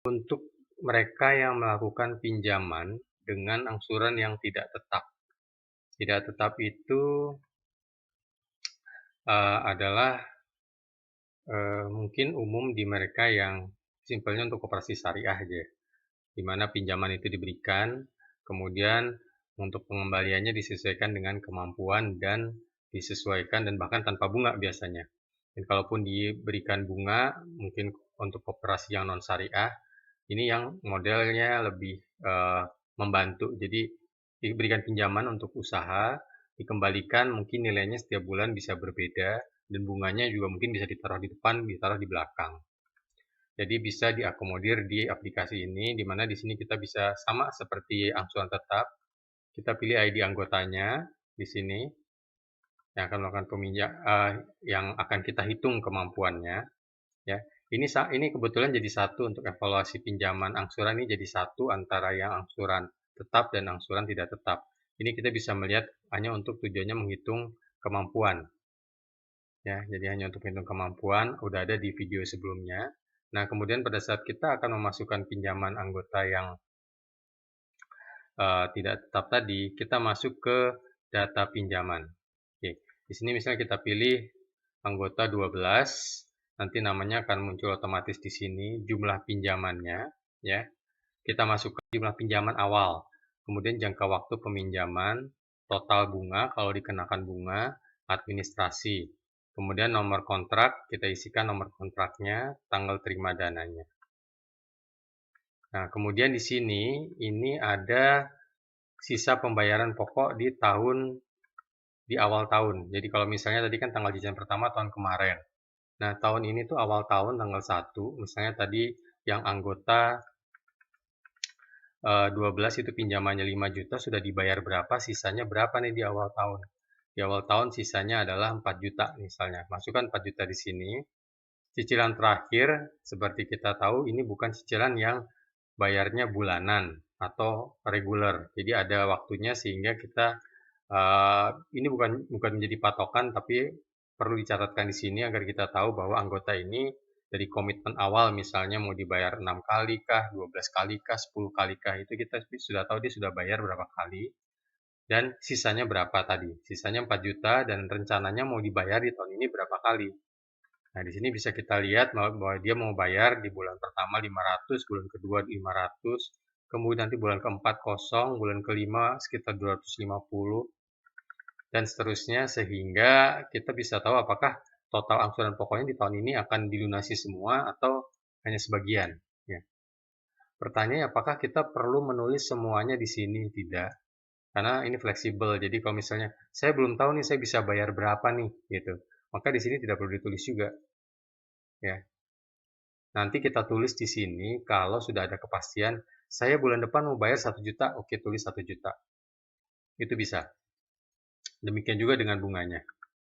Untuk mereka yang melakukan pinjaman dengan angsuran yang tidak tetap. Tidak tetap itu adalah mungkin umum di mereka yang simpelnya untuk koperasi syariah aja, di mana pinjaman itu diberikan, kemudian untuk pengembaliannya disesuaikan dengan kemampuan dan disesuaikan dan bahkan tanpa bunga biasanya. Dan kalaupun diberikan bunga, mungkin untuk koperasi yang non syariah, ini yang modelnya lebih membantu. Jadi diberikan pinjaman untuk usaha, dikembalikan mungkin nilainya setiap bulan bisa berbeda, dan bunganya juga mungkin bisa ditaruh di depan, ditaruh di belakang. Jadi bisa diakomodir di aplikasi ini, di mana di sini kita bisa sama seperti angsuran tetap. Kita pilih ID anggotanya di sini yang akan melakukan yang akan kita hitung kemampuannya. Ya, ini kebetulan jadi satu untuk evaluasi pinjaman angsuran ini jadi satu antara yang angsuran tetap dan angsuran tidak tetap. Ini kita bisa melihat hanya untuk tujuannya menghitung kemampuan. Ya, jadi hanya untuk menghitung kemampuan, udah ada di video sebelumnya. Nah, kemudian pada saat kita akan memasukkan pinjaman anggota yang tidak tetap tadi, kita masuk ke data pinjaman. Oke, di sini misalnya kita pilih anggota 12, nanti namanya akan muncul otomatis di sini, jumlah pinjamannya, ya. Kita masukkan jumlah pinjaman awal, kemudian jangka waktu peminjaman, total bunga kalau dikenakan bunga, administrasi. Kemudian nomor kontrak, kita isikan nomor kontraknya, tanggal terima dananya. Nah, kemudian di sini ini ada sisa pembayaran pokok di awal tahun. Jadi kalau misalnya tadi kan tanggal cicilan pertama tahun kemarin. Nah, tahun ini tuh awal tahun tanggal 1, misalnya tadi yang anggota 12 itu pinjamannya 5 juta, sudah dibayar berapa, sisanya berapa nih di awal tahun. Di awal tahun sisanya adalah 4 juta misalnya. Masukkan 4 juta di sini. Cicilan terakhir, seperti kita tahu, ini bukan cicilan yang bayarnya bulanan atau reguler. Jadi ada waktunya sehingga kita ini bukan menjadi patokan, tapi perlu dicatatkan di sini agar kita tahu bahwa anggota ini dari komitmen awal misalnya mau dibayar 6 kali kah, 12 kali kah, 10 kali kah, itu kita sudah tahu dia sudah bayar berapa kali dan sisanya berapa tadi. Sisanya 4 juta dan rencananya mau dibayar di tahun ini berapa kali. Nah, di sini bisa kita lihat bahwa dia mau bayar di bulan pertama 500, bulan kedua 500, kemudian nanti bulan keempat kosong, bulan kelima sekitar 250, dan seterusnya, sehingga kita bisa tahu apakah total angsuran pokoknya di tahun ini akan dilunasi semua atau hanya sebagian. Ya. Pertanyaannya, apakah kita perlu menulis semuanya di sini? Tidak, karena ini fleksibel. Jadi kalau misalnya saya belum tahu nih saya bisa bayar berapa nih, gitu, maka di sini tidak perlu ditulis juga. Ya, nanti kita tulis di sini kalau sudah ada kepastian. Saya bulan depan mau bayar 1 juta, oke tulis 1 juta. Itu bisa. Demikian juga dengan bunganya,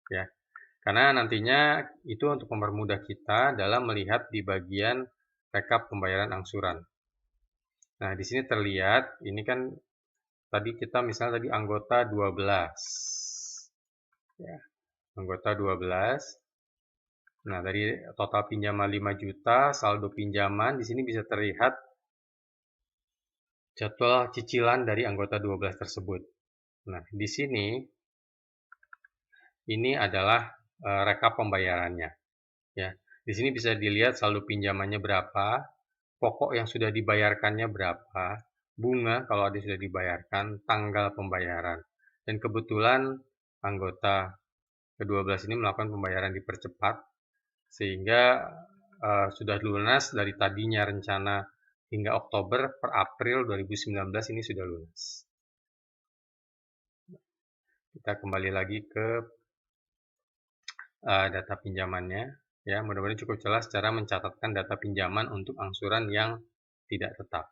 ya. Karena nantinya itu untuk mempermudah kita dalam melihat di bagian rekap pembayaran angsuran. Nah, di sini terlihat, ini kan tadi kita misalnya tadi anggota 12. Ya, anggota 12. Nah, dari total pinjaman 5 juta, saldo pinjaman di sini bisa terlihat jadwal cicilan dari anggota 12 tersebut. Nah, di sini ini adalah rekap pembayarannya. Ya, di sini bisa dilihat saldo pinjamannya berapa, pokok yang sudah dibayarkannya berapa, bunga kalau ada sudah dibayarkan, tanggal pembayaran. Dan kebetulan anggota ke-12 ini melakukan pembayaran dipercepat, sehingga sudah lunas dari tadinya rencana hingga Oktober, per April 2019 ini sudah lunas. Kita kembali lagi ke data pinjamannya. Ya, mudah-mudahan cukup jelas cara mencatatkan data pinjaman untuk angsuran yang tidak tetap.